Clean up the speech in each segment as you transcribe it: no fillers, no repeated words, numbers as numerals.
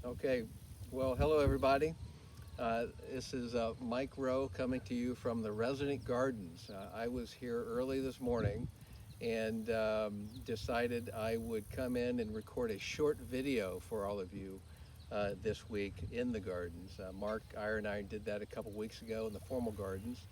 Okay, well, hello everybody. This is Mike Rowe coming to you from the Resident Gardens. I was here early this morning and decided I would come in and record a short video for all of you this week in the gardens. Mark Iyer and I did that a couple weeks ago in the formal gardens,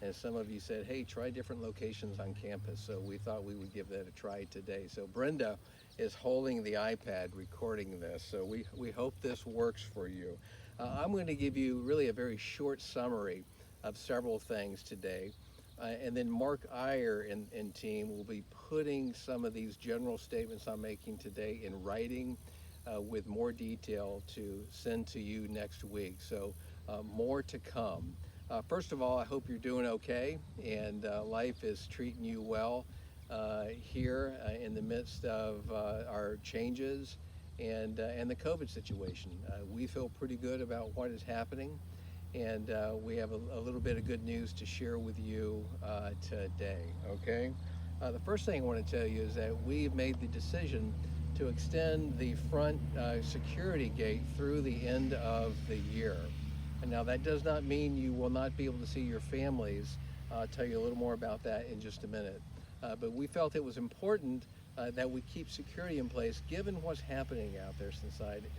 and some of you said, hey, try different locations on campus. So we thought we would give that a try today. So Brenda is holding the iPad recording this. So we hope this works for you. I'm going to give you really a very short summary of several things today. And then Mark Iyer and team will be putting some of these general statements I'm making today in writing with more detail to send to you next week. So more to come. First of all, I hope you're doing okay and life is treating you well here in the midst of our changes and the COVID situation. We feel pretty good about what is happening, and we have a little bit of good news to share with you today. Okay, the first thing I want to tell you is that we've made the decision to extend the front security gate through the end of the year. And now that does not mean you will not be able to see your families. I'll tell you a little more about that in just a minute. But we felt it was important that we keep security in place given what's happening out there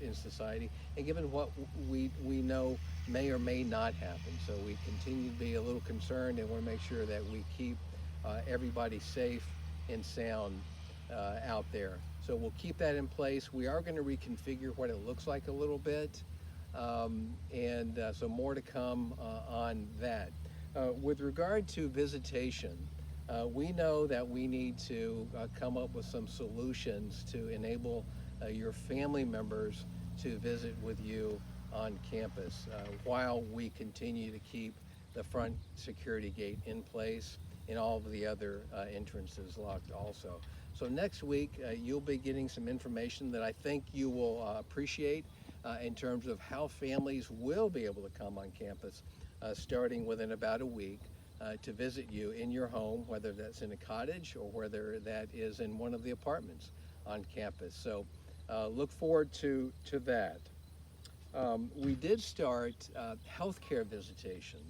in society and given what we know may or may not happen. So we continue to be a little concerned and want to make sure that we keep everybody safe and sound out there. So we'll keep that in place. We are going to reconfigure what it looks like a little bit. So more to come on that. With regard to visitation, we know that we need to come up with some solutions to enable your family members to visit with you on campus while we continue to keep the front security gate in place and all of the other entrances locked also. So next week, you'll be getting some information that I think you will appreciate in terms of how families will be able to come on campus starting within about a week to visit you in your home, whether that's in a cottage or whether that is in one of the apartments on campus. So look forward to that. We did start healthcare visitation,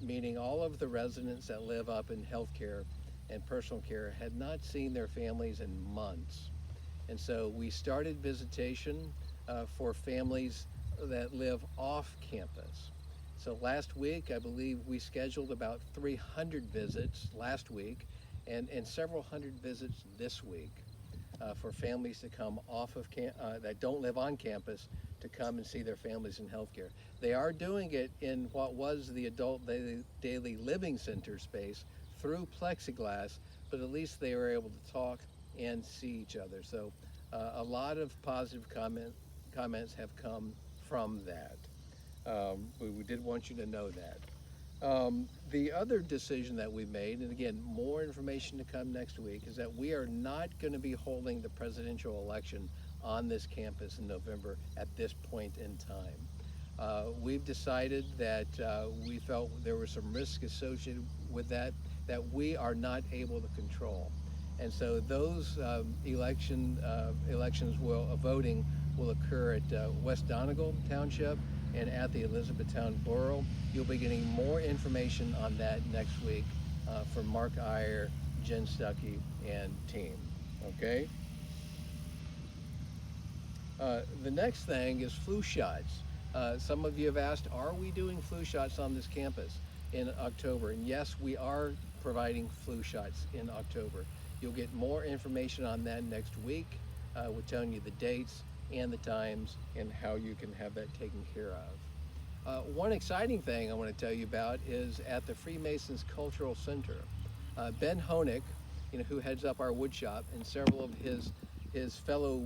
meaning all of the residents that live up in healthcare and personal care had not seen their families in months. And so we started visitation for families that live off campus. So last week, I believe we scheduled about 300 visits last week and several hundred visits this week for families to come off of that don't live on campus to come and see their families in healthcare. They are doing it in what was the adult daily living center space through plexiglass, but at least they were able to talk and see each other. So a lot of positive comments have come from that. We did want you to know that. The other decision that we made, and again, more information to come next week, is that we are not going to be holding the presidential election on this campus in November at this point in time. We've decided that we felt there was some risk associated with that we are not able to control. And so those elections voting will occur at West Donegal Township and at the Elizabethtown Borough. You'll be getting more information on that next week from Mark Iyer, Jen Stuckey, and team. Okay? The next thing is flu shots. Some of you have asked, are we doing flu shots on this campus in October? And yes, we are providing flu shots in October. You'll get more information on that next week. We're telling you the dates and the times and how you can have that taken care of. One exciting thing I want to tell you about is at the Freemasons Cultural Center. Ben Honig, who heads up our wood shop, and several of his fellow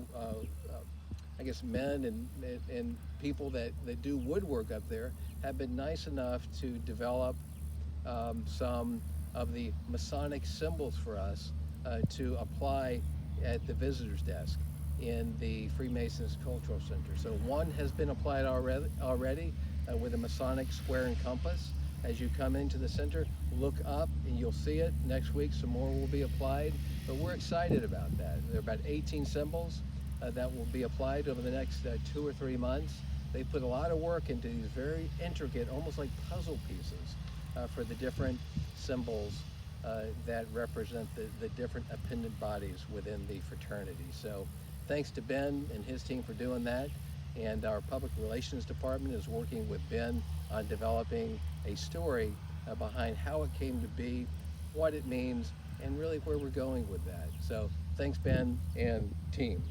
I guess men and people that do woodwork up there have been nice enough to develop some of the Masonic symbols for us to apply at the visitors desk in the Freemasons Cultural Center. So one has been applied already with a Masonic square and compass. As you come into the center, look up and you'll see it. Next week some more will be applied, but we're excited about that. There are about 18 symbols. that will be applied over the next 2 or 3 months. They put a lot of work into these very intricate, almost like puzzle pieces for the different symbols that represent the different appendant bodies within the fraternity. So thanks to Ben and his team for doing that. And our public relations department is working with Ben on developing a story behind how it came to be, what it means, and really where we're going with that. So thanks, Ben and team.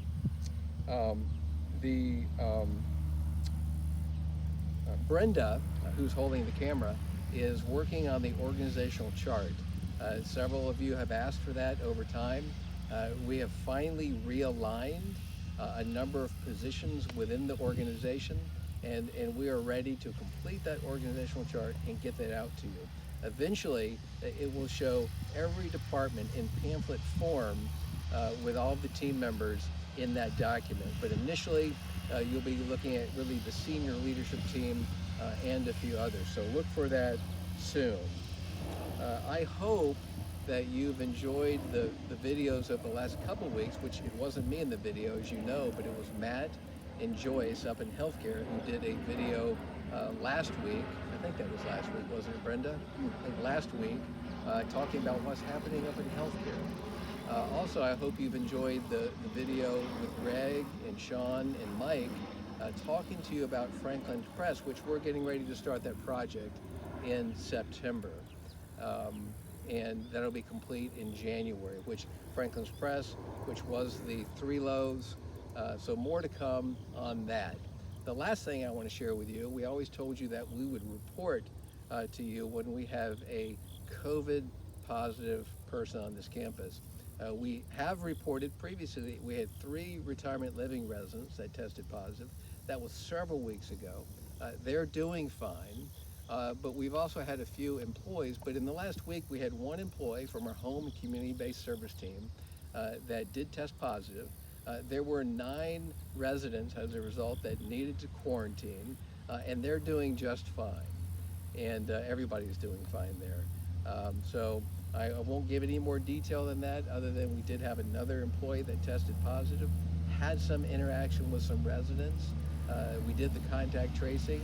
Brenda, who's holding the camera, is working on the organizational chart. Several of you have asked for that over time. We have finally realigned a number of positions within the organization, and we are ready to complete that organizational chart and get that out to you. Eventually, it will show every department in pamphlet form with all of the team members in that document. But initially, you'll be looking at really the senior leadership team and a few others. So look for that soon. I hope that you've enjoyed the videos of the last couple of weeks, which it wasn't me in the video, as you know, but it was Matt and Joyce up in healthcare who did a video last week. I think that was last week, wasn't it, Brenda? I think last week, talking about what's happening up in healthcare. Also, I hope you've enjoyed the video with Greg and Sean and Mike talking to you about Franklin's Press, which we're getting ready to start that project in September. And that'll be complete in January, which Franklin's Press, which was the Three Loaves. So more to come on that. The last thing I want to share with you, we always told you that we would report to you when we have a COVID positive person on this campus. We have reported previously, we had 3 retirement living residents that tested positive. That was several weeks ago. They're doing fine. But we've also had a few employees, but in the last week we had 1 employee from our home and community-based service team that did test positive. There were 9 residents as a result that needed to quarantine, and they're doing just fine. And everybody's doing fine there. So I won't give any more detail than that, other than we did have another employee that tested positive, had some interaction with some residents. We did the contact tracing.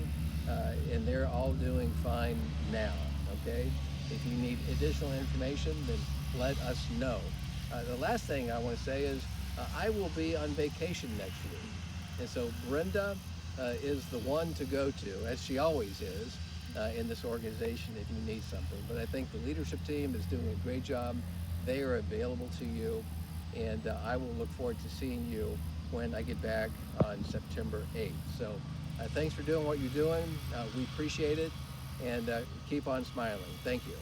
And they're all doing fine now, okay? If you need additional information, then let us know. The last thing I want to say is I will be on vacation next week. And so Brenda is the one to go to, as she always is, in this organization if you need something. But I think the leadership team is doing a great job. They are available to you, and I will look forward to seeing you when I get back on September 8th. So thanks for doing what you're doing. We appreciate it, and keep on smiling. Thank you.